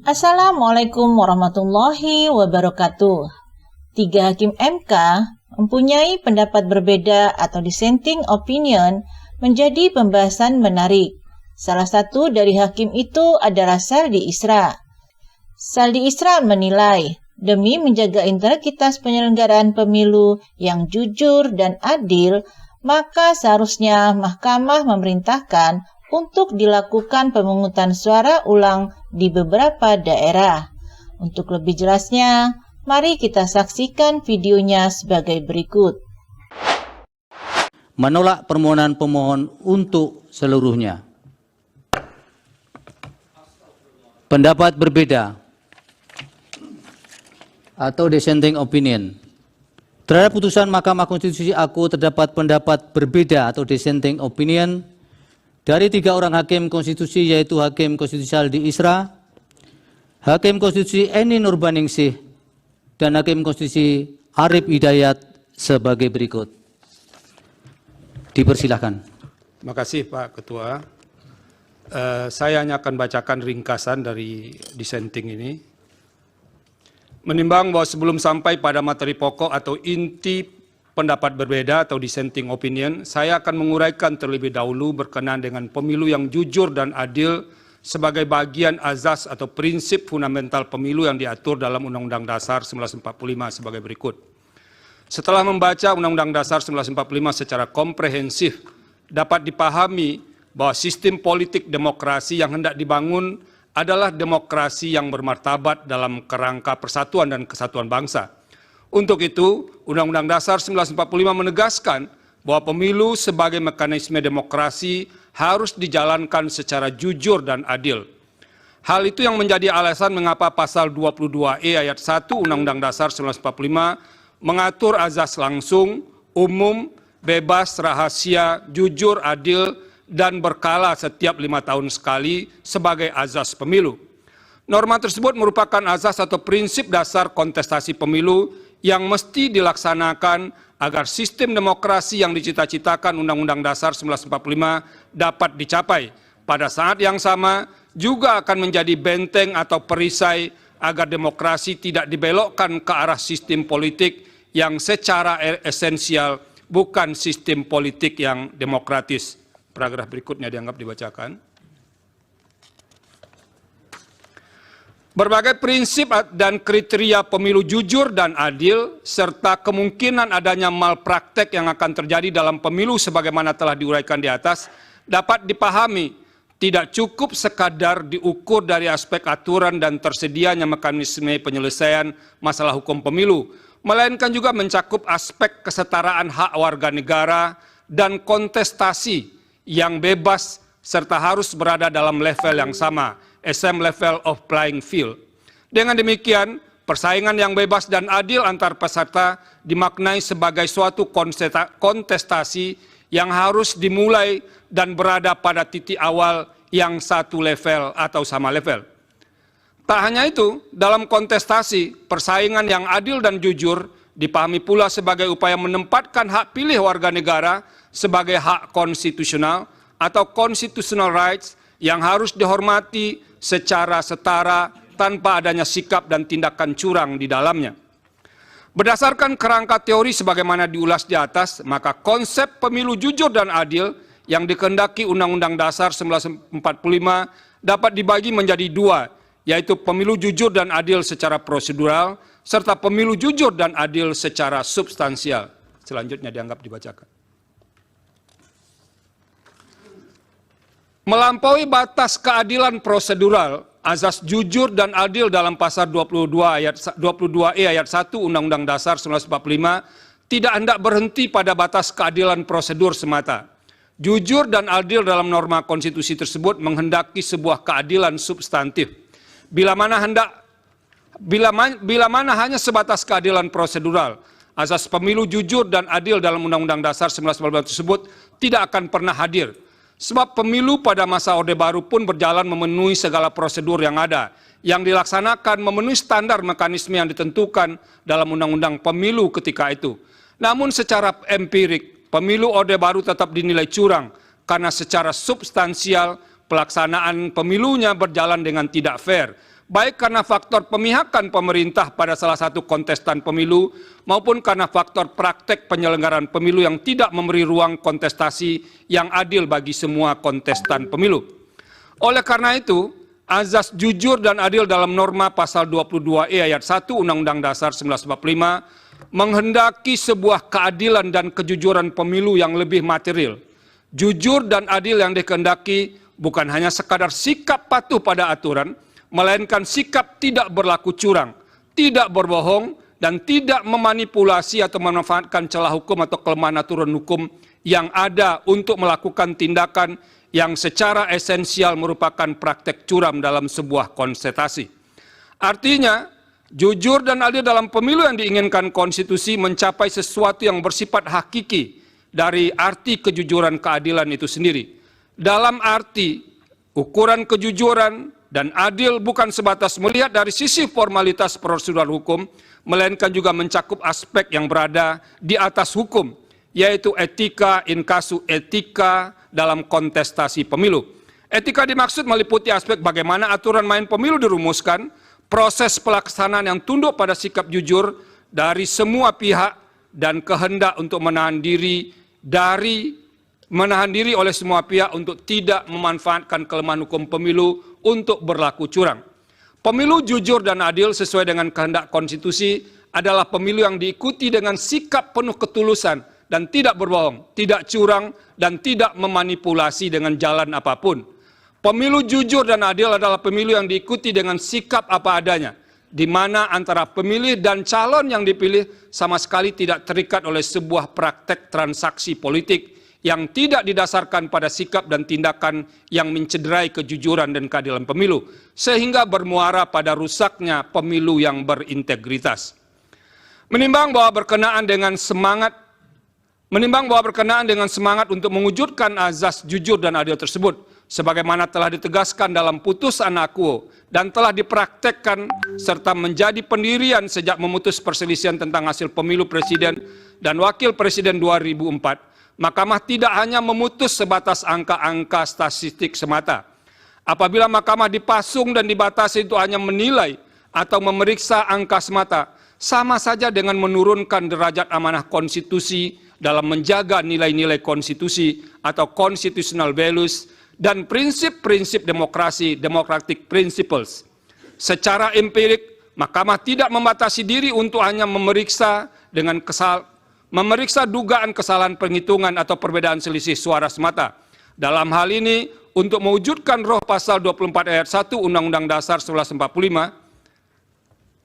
Assalamualaikum warahmatullahi wabarakatuh. 3 hakim MK mempunyai pendapat berbeda atau dissenting opinion menjadi pembahasan menarik. Salah satu dari hakim itu adalah Saldi Isra. Saldi Isra menilai, demi menjaga integritas penyelenggaraan pemilu yang jujur dan adil, maka seharusnya Mahkamah memerintahkan untuk dilakukan pemungutan suara ulang di beberapa daerah. Untuk lebih jelasnya, mari kita saksikan videonya sebagai berikut. Menolak permohonan pemohon untuk seluruhnya. Pendapat berbeda atau dissenting opinion. Terhadap putusan Mahkamah Konstitusi aku terdapat pendapat berbeda atau dissenting opinion dari 3 orang hakim konstitusi, yaitu Hakim Konstitusi Saldi Isra, Hakim Konstitusi Eni Nurbaningsih, dan Hakim Konstitusi Arif Hidayat sebagai berikut. Dipersilahkan. Terima kasih Pak Ketua. Saya hanya akan bacakan ringkasan dari dissenting ini. Menimbang bahwa sebelum sampai pada materi pokok atau inti pendapat berbeda atau dissenting opinion, saya akan menguraikan terlebih dahulu berkenaan dengan pemilu yang jujur dan adil sebagai bagian azas atau prinsip fundamental pemilu yang diatur dalam Undang-Undang Dasar 1945 sebagai berikut. Setelah membaca Undang-Undang Dasar 1945 secara komprehensif, dapat dipahami bahwa sistem politik demokrasi yang hendak dibangun adalah demokrasi yang bermartabat dalam kerangka persatuan dan kesatuan bangsa. Untuk itu, Undang-Undang Dasar 1945 menegaskan bahwa pemilu sebagai mekanisme demokrasi harus dijalankan secara jujur dan adil. Hal itu yang menjadi alasan mengapa pasal 22E ayat 1 Undang-Undang Dasar 1945 mengatur azas langsung, umum, bebas, rahasia, jujur, adil, dan berkala setiap 5 tahun sekali sebagai azas pemilu. Norma tersebut merupakan azas atau prinsip dasar kontestasi pemilu yang mesti dilaksanakan agar sistem demokrasi yang dicita-citakan Undang-Undang Dasar 1945 dapat dicapai. Pada saat yang sama juga akan menjadi benteng atau perisai agar demokrasi tidak dibelokkan ke arah sistem politik yang secara esensial bukan sistem politik yang demokratis. Paragraf berikutnya dianggap dibacakan. Berbagai prinsip dan kriteria pemilu jujur dan adil, serta kemungkinan adanya malpraktek yang akan terjadi dalam pemilu sebagaimana telah diuraikan di atas, dapat dipahami tidak cukup sekadar diukur dari aspek aturan dan tersedianya mekanisme penyelesaian masalah hukum pemilu, melainkan juga mencakup aspek kesetaraan hak warga negara dan kontestasi yang bebas serta harus berada dalam level yang sama, same level of playing field. Dengan demikian, persaingan yang bebas dan adil antar peserta dimaknai sebagai suatu kontestasi yang harus dimulai dan berada pada titik awal yang satu level atau sama level. Tak hanya itu, dalam kontestasi, persaingan yang adil dan jujur dipahami pula sebagai upaya menempatkan hak pilih warga negara sebagai hak konstitusional atau constitutional rights yang harus dihormati secara setara tanpa adanya sikap dan tindakan curang di dalamnya. Berdasarkan kerangka teori sebagaimana diulas di atas, maka konsep pemilu jujur dan adil yang dikehendaki Undang-Undang Dasar 1945 dapat dibagi menjadi 2, yaitu pemilu jujur dan adil secara prosedural, serta pemilu jujur dan adil secara substansial. Selanjutnya dianggap dibacakan. Melampaui batas keadilan prosedural, azas jujur dan adil dalam pasal 22E ayat 1 Undang-Undang Dasar 1945 tidak hendak berhenti pada batas keadilan prosedur semata. Jujur dan adil dalam norma konstitusi tersebut menghendaki sebuah keadilan substantif. Bila mana hanya sebatas keadilan prosedural, azas pemilu jujur dan adil dalam Undang-Undang Dasar 1945 tersebut tidak akan pernah hadir. Sebab pemilu pada masa Orde Baru pun berjalan memenuhi segala prosedur yang ada, yang dilaksanakan memenuhi standar mekanisme yang ditentukan dalam Undang-Undang Pemilu ketika itu. Namun secara empirik, pemilu Orde Baru tetap dinilai curang karena secara substansial pelaksanaan pemilunya berjalan dengan tidak fair, baik karena faktor pemihakan pemerintah pada salah satu kontestan pemilu maupun karena faktor praktek penyelenggaraan pemilu yang tidak memberi ruang kontestasi yang adil bagi semua kontestan pemilu. Oleh karena itu, azas jujur dan adil dalam norma pasal 22E ayat 1 Undang-Undang Dasar 1945 menghendaki sebuah keadilan dan kejujuran pemilu yang lebih material. Jujur dan adil yang dikehendaki bukan hanya sekadar sikap patuh pada aturan, melainkan sikap tidak berlaku curang, tidak berbohong, dan tidak memanipulasi atau memanfaatkan celah hukum atau kelemahan aturan hukum yang ada untuk melakukan tindakan yang secara esensial merupakan praktek curam dalam sebuah kontestasi. Artinya, jujur dan adil dalam pemilu yang diinginkan konstitusi mencapai sesuatu yang bersifat hakiki dari arti kejujuran keadilan itu sendiri. Dalam arti, ukuran kejujuran dan adil bukan sebatas melihat dari sisi formalitas prosedur hukum, melainkan juga mencakup aspek yang berada di atas hukum, yaitu etika in casu etika dalam kontestasi pemilu. Etika dimaksud meliputi aspek bagaimana aturan main pemilu dirumuskan, proses pelaksanaan yang tunduk pada sikap jujur dari semua pihak, dan kehendak untuk menahan diri oleh semua pihak untuk tidak memanfaatkan kelemahan hukum pemilu untuk berlaku curang. Pemilu jujur dan adil sesuai dengan kehendak konstitusi adalah pemilu yang diikuti dengan sikap penuh ketulusan dan tidak berbohong, tidak curang, dan tidak memanipulasi dengan jalan apapun. Pemilu jujur dan adil adalah pemilu yang diikuti dengan sikap apa adanya, di mana antara pemilih dan calon yang dipilih sama sekali tidak terikat oleh sebuah praktek transaksi politik yang tidak didasarkan pada sikap dan tindakan yang mencederai kejujuran dan keadilan pemilu, sehingga bermuara pada rusaknya pemilu yang berintegritas. Menimbang bahwa berkenaan dengan semangat untuk mewujudkan azas jujur dan adil tersebut, sebagaimana telah ditegaskan dalam putusan akuo dan telah dipraktekkan serta menjadi pendirian sejak memutus perselisihan tentang hasil pemilu presiden dan wakil presiden 2004, Mahkamah tidak hanya memutus sebatas angka-angka statistik semata. Apabila Mahkamah dipasung dan dibatasi itu hanya menilai atau memeriksa angka semata, sama saja dengan menurunkan derajat amanah konstitusi dalam menjaga nilai-nilai konstitusi atau constitutional values dan prinsip-prinsip demokrasi, democratic principles. Secara empirik, Mahkamah tidak membatasi diri untuk hanya memeriksa dugaan kesalahan penghitungan atau perbedaan selisih suara semata. Dalam hal ini, untuk mewujudkan roh pasal 24 ayat 1 Undang-Undang Dasar 1945,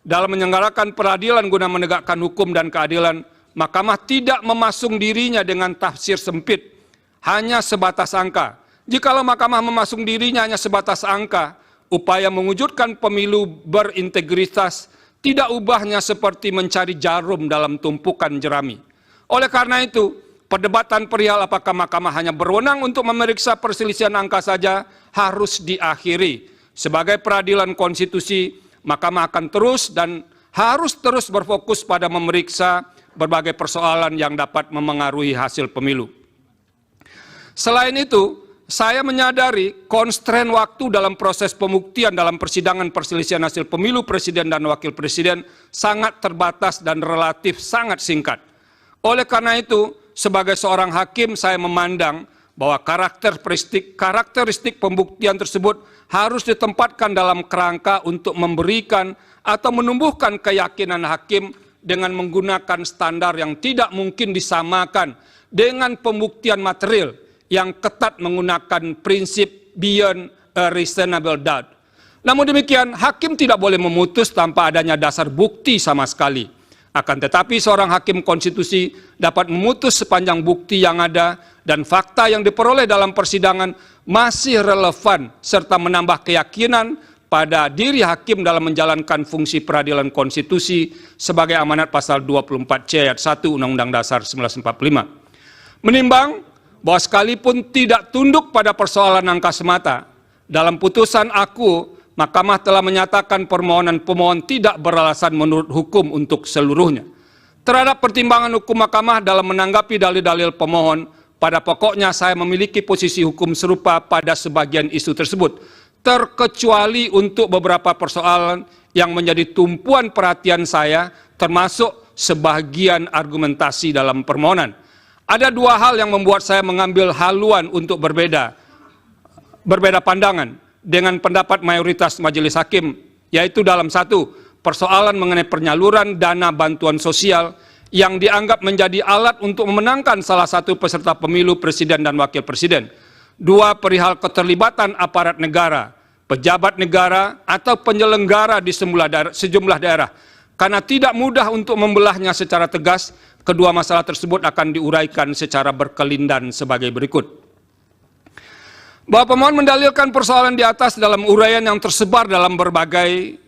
dalam menyelenggarakan peradilan guna menegakkan hukum dan keadilan, Mahkamah tidak memasung dirinya dengan tafsir sempit, hanya sebatas angka. Jikalau Mahkamah memasung dirinya hanya sebatas angka, upaya mewujudkan pemilu berintegritas tidak ubahnya seperti mencari jarum dalam tumpukan jerami. Oleh karena itu, perdebatan perihal apakah Mahkamah hanya berwenang untuk memeriksa perselisihan angka saja harus diakhiri. Sebagai peradilan konstitusi, Mahkamah akan terus dan harus terus berfokus pada memeriksa berbagai persoalan yang dapat memengaruhi hasil pemilu. Selain itu, saya menyadari konstrain waktu dalam proses pembuktian dalam persidangan perselisihan hasil pemilu presiden dan wakil presiden sangat terbatas dan relatif sangat singkat. Oleh karena itu, sebagai seorang hakim saya memandang bahwa karakteristik pembuktian tersebut harus ditempatkan dalam kerangka untuk memberikan atau menumbuhkan keyakinan hakim dengan menggunakan standar yang tidak mungkin disamakan dengan pembuktian material yang ketat menggunakan prinsip beyond a reasonable doubt. Namun demikian, hakim tidak boleh memutus tanpa adanya dasar bukti sama sekali. Akan tetapi seorang hakim konstitusi dapat memutus sepanjang bukti yang ada dan fakta yang diperoleh dalam persidangan masih relevan serta menambah keyakinan pada diri hakim dalam menjalankan fungsi peradilan konstitusi sebagai amanat pasal 24C ayat 1 Undang-Undang Dasar 1945. Menimbang bahwa sekalipun tidak tunduk pada persoalan angka semata, dalam putusan aku, Mahkamah telah menyatakan permohonan pemohon tidak beralasan menurut hukum untuk seluruhnya. Terhadap pertimbangan hukum Mahkamah dalam menanggapi dalil-dalil pemohon, pada pokoknya saya memiliki posisi hukum serupa pada sebagian isu tersebut. terkecuali untuk beberapa persoalan yang menjadi tumpuan perhatian saya, termasuk sebagian argumentasi dalam permohonan. Ada dua hal yang membuat saya mengambil haluan untuk berbeda pandangan dengan pendapat mayoritas majelis hakim, yaitu dalam satu, persoalan mengenai penyaluran dana bantuan sosial yang dianggap menjadi alat untuk memenangkan salah satu peserta pemilu presiden dan wakil presiden. Dua, perihal keterlibatan aparat negara, pejabat negara atau penyelenggara di sejumlah daerah. Karena tidak mudah untuk membelahnya secara tegas, kedua masalah tersebut akan diuraikan secara berkelindan sebagai berikut. Bahwa pemohon mendalilkan persoalan di atas dalam uraian yang tersebar dalam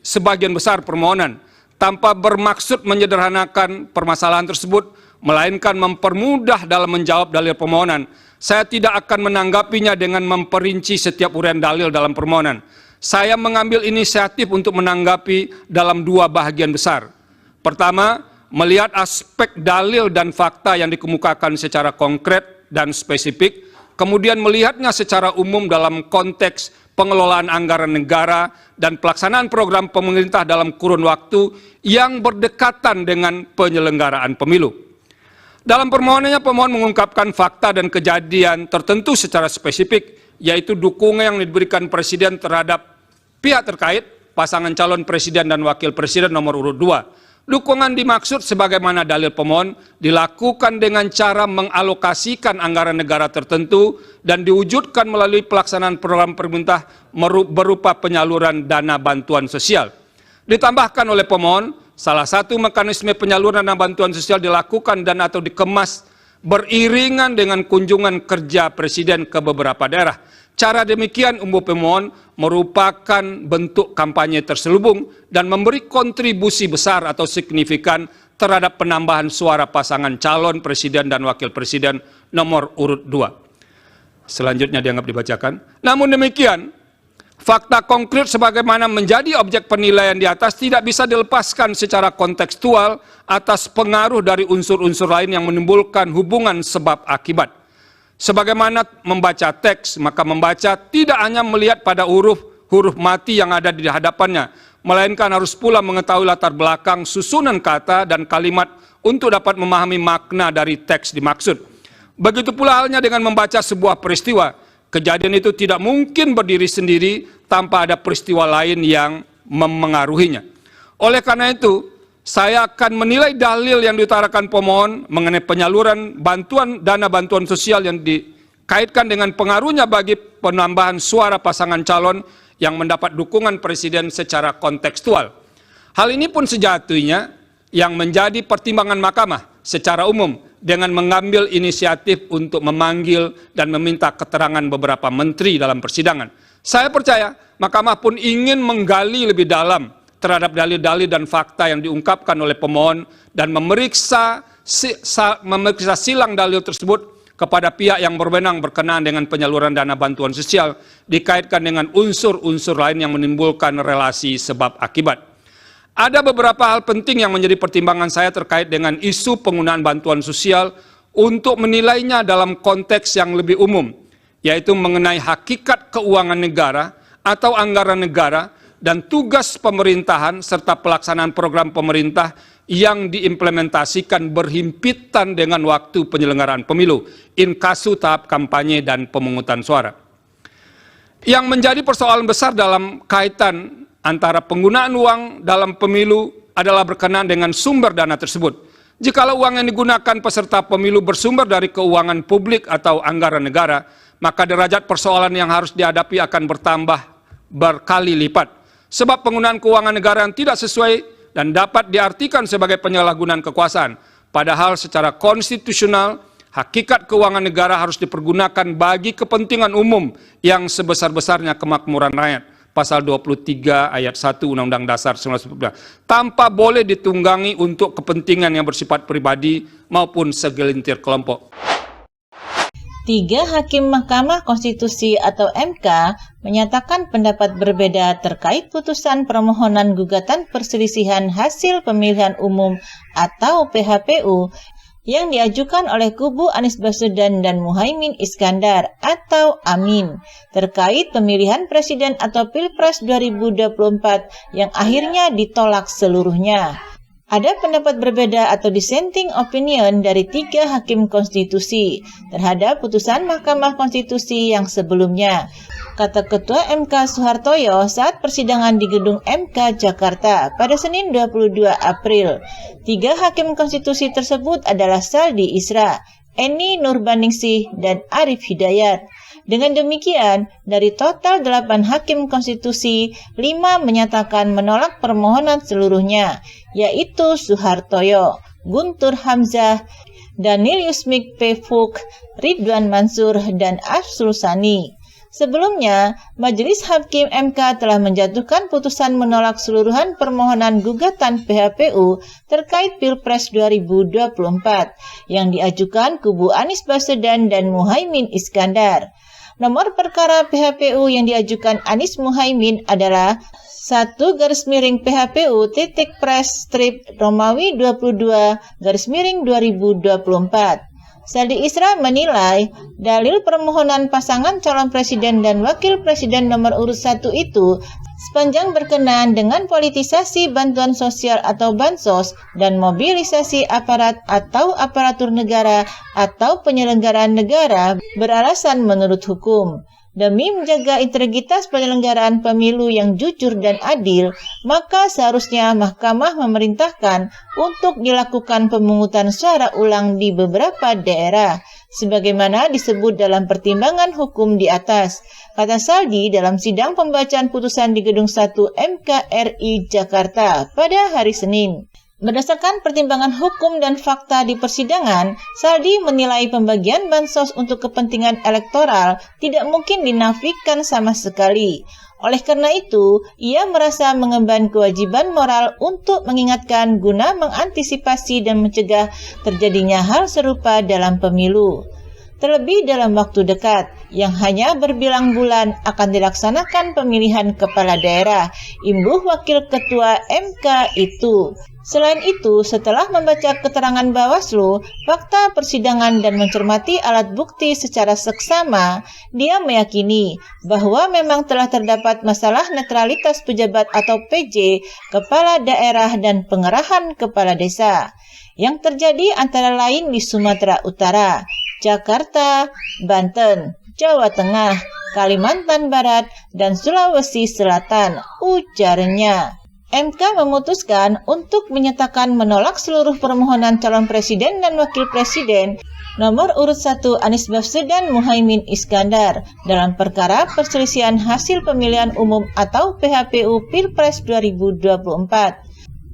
sebagian besar permohonan, tanpa bermaksud menyederhanakan permasalahan tersebut, melainkan mempermudah dalam menjawab dalil permohonan. Saya tidak akan menanggapinya dengan memperinci setiap uraian dalil dalam permohonan. Saya mengambil inisiatif untuk menanggapi dalam dua bahagian besar. Pertama, melihat aspek dalil dan fakta yang dikemukakan secara konkret dan spesifik, kemudian melihatnya secara umum dalam konteks pengelolaan anggaran negara dan pelaksanaan program pemerintah dalam kurun waktu yang berdekatan dengan penyelenggaraan pemilu. Dalam permohonannya, pemohon mengungkapkan fakta dan kejadian tertentu secara spesifik, yaitu dukungan yang diberikan Presiden terhadap pihak terkait, pasangan calon Presiden dan Wakil Presiden nomor urut 2. Dukungan dimaksud sebagaimana dalil pemohon dilakukan dengan cara mengalokasikan anggaran negara tertentu dan diwujudkan melalui pelaksanaan program pemerintah berupa penyaluran dana bantuan sosial. Ditambahkan oleh pemohon, salah satu mekanisme penyaluran dana bantuan sosial dilakukan dan atau dikemas beriringan dengan kunjungan kerja Presiden ke beberapa daerah. Cara demikian umum pemohon merupakan bentuk kampanye terselubung dan memberi kontribusi besar atau signifikan terhadap penambahan suara pasangan calon Presiden dan Wakil Presiden nomor urut 2. Selanjutnya dianggap dibacakan. Namun demikian, fakta konkret sebagaimana menjadi objek penilaian di atas tidak bisa dilepaskan secara kontekstual atas pengaruh dari unsur-unsur lain yang menimbulkan hubungan sebab akibat. Sebagaimana membaca teks, maka membaca tidak hanya melihat pada huruf mati yang ada di hadapannya, melainkan harus pula mengetahui latar belakang susunan kata dan kalimat untuk dapat memahami makna dari teks dimaksud. Begitu pula halnya dengan membaca sebuah peristiwa. Kejadian itu tidak mungkin berdiri sendiri tanpa ada peristiwa lain yang memengaruhinya. Oleh karena itu, saya akan menilai dalil yang diutarakan pemohon mengenai penyaluran dana bantuan sosial yang dikaitkan dengan pengaruhnya bagi penambahan suara pasangan calon yang mendapat dukungan Presiden secara kontekstual. Hal ini pun sejatinya yang menjadi pertimbangan mahkamah secara umum dengan mengambil inisiatif untuk memanggil dan meminta keterangan beberapa menteri dalam persidangan. Saya percaya mahkamah pun ingin menggali lebih dalam terhadap dalil-dalil dan fakta yang diungkapkan oleh pemohon dan memeriksa silang dalil tersebut kepada pihak yang berwenang berkenaan dengan penyaluran dana bantuan sosial dikaitkan dengan unsur-unsur lain yang menimbulkan relasi sebab akibat. Ada beberapa hal penting yang menjadi pertimbangan saya terkait dengan isu penggunaan bantuan sosial untuk menilainya dalam konteks yang lebih umum, yaitu mengenai hakikat keuangan negara atau anggaran negara dan tugas pemerintahan serta pelaksanaan program pemerintah yang diimplementasikan berhimpitan dengan waktu penyelenggaraan pemilu, inkasu tahap kampanye dan pemungutan suara. Yang menjadi persoalan besar dalam kaitan antara penggunaan uang dalam pemilu adalah berkenaan dengan sumber dana tersebut. Jikalau uang yang digunakan peserta pemilu bersumber dari keuangan publik atau anggaran negara, maka derajat persoalan yang harus dihadapi akan bertambah berkali lipat. Sebab penggunaan keuangan negara yang tidak sesuai dan dapat diartikan sebagai penyalahgunaan kekuasaan. Padahal secara konstitusional, hakikat keuangan negara harus dipergunakan bagi kepentingan umum yang sebesar-besarnya kemakmuran rakyat. Pasal 23 ayat 1 Undang-Undang Dasar 1945, tanpa boleh ditunggangi untuk kepentingan yang bersifat pribadi maupun segelintir kelompok. 3 Hakim Mahkamah Konstitusi atau MK menyatakan pendapat berbeda terkait putusan permohonan gugatan perselisihan hasil pemilihan umum atau PHPU yang diajukan oleh kubu Anies Baswedan dan Muhaimin Iskandar atau Amin terkait pemilihan presiden atau Pilpres 2024 yang akhirnya ditolak seluruhnya. Ada pendapat berbeda atau dissenting opinion dari 3 hakim konstitusi terhadap putusan Mahkamah Konstitusi yang sebelumnya, kata Ketua MK Soehartoyo saat persidangan di Gedung MK Jakarta pada Senin 22 April. 3 hakim konstitusi tersebut adalah Saldi Isra, Eni Nurbaningsih, dan Arief Hidayat. Dengan demikian, dari total 8 hakim konstitusi, 5 menyatakan menolak permohonan seluruhnya, yaitu Soehartoyo, Guntur Hamzah, Daniel Yusmik P. Fuk, Ridwan Mansur, dan Arsul Sani. Sebelumnya, Majelis Hakim MK telah menjatuhkan putusan menolak seluruhan permohonan gugatan PHPU terkait Pilpres 2024 yang diajukan kubu Anies Baswedan dan Muhaimin Iskandar. Nomor perkara PHPU yang diajukan Anies Muhaimin adalah 1-Romawi22-2024. Saldi Isra menilai dalil permohonan pasangan calon presiden dan wakil presiden nomor urut 1 itu sepanjang berkenaan dengan politisasi bantuan sosial atau bansos dan mobilisasi aparat atau aparatur negara atau penyelenggaraan negara beralasan menurut hukum. Demi menjaga integritas penyelenggaraan pemilu yang jujur dan adil, maka seharusnya Mahkamah memerintahkan untuk dilakukan pemungutan suara ulang di beberapa daerah, sebagaimana disebut dalam pertimbangan hukum di atas, kata Saldi dalam sidang pembacaan putusan di Gedung 1 MKRI Jakarta pada hari Senin. Berdasarkan pertimbangan hukum dan fakta di persidangan, Saldi menilai pembagian bansos untuk kepentingan elektoral tidak mungkin dinafikan sama sekali. Oleh karena itu, ia merasa mengemban kewajiban moral untuk mengingatkan guna mengantisipasi dan mencegah terjadinya hal serupa dalam pemilu. Terlebih dalam waktu dekat, yang hanya berbilang bulan akan dilaksanakan pemilihan kepala daerah, imbuh Wakil Ketua MK itu. Selain itu, setelah membaca keterangan Bawaslu, fakta persidangan dan mencermati alat bukti secara seksama, dia meyakini bahwa memang telah terdapat masalah netralitas pejabat atau PJ, kepala daerah dan pengerahan kepala desa, yang terjadi antara lain di Sumatera Utara, Jakarta, Banten, Jawa Tengah, Kalimantan Barat, dan Sulawesi Selatan, ujarnya. MK memutuskan untuk menyatakan menolak seluruh permohonan calon presiden dan wakil presiden nomor urut 1 Anies Baswedan Muhaimin Iskandar dalam perkara perselisihan hasil pemilihan umum atau PHPU Pilpres 2024.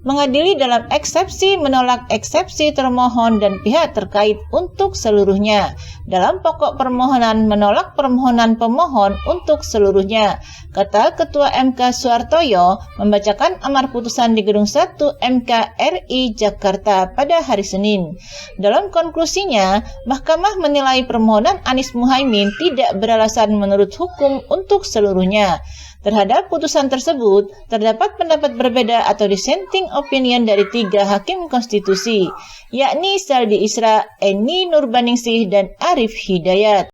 Mengadili dalam eksepsi menolak eksepsi termohon dan pihak terkait untuk seluruhnya. Dalam pokok permohonan menolak permohonan pemohon untuk seluruhnya, kata Ketua MK Soehartoyo membacakan amar putusan di Gedung 1 MKRI Jakarta pada hari Senin. Dalam konklusinya, Mahkamah menilai permohonan Anies Muhaimin tidak beralasan menurut hukum untuk seluruhnya. Terhadap putusan tersebut, terdapat pendapat berbeda atau dissenting opinion dari 3 hakim konstitusi, yakni Saldi Isra, Eni Nurbaningsih, dan Arief Hidayat.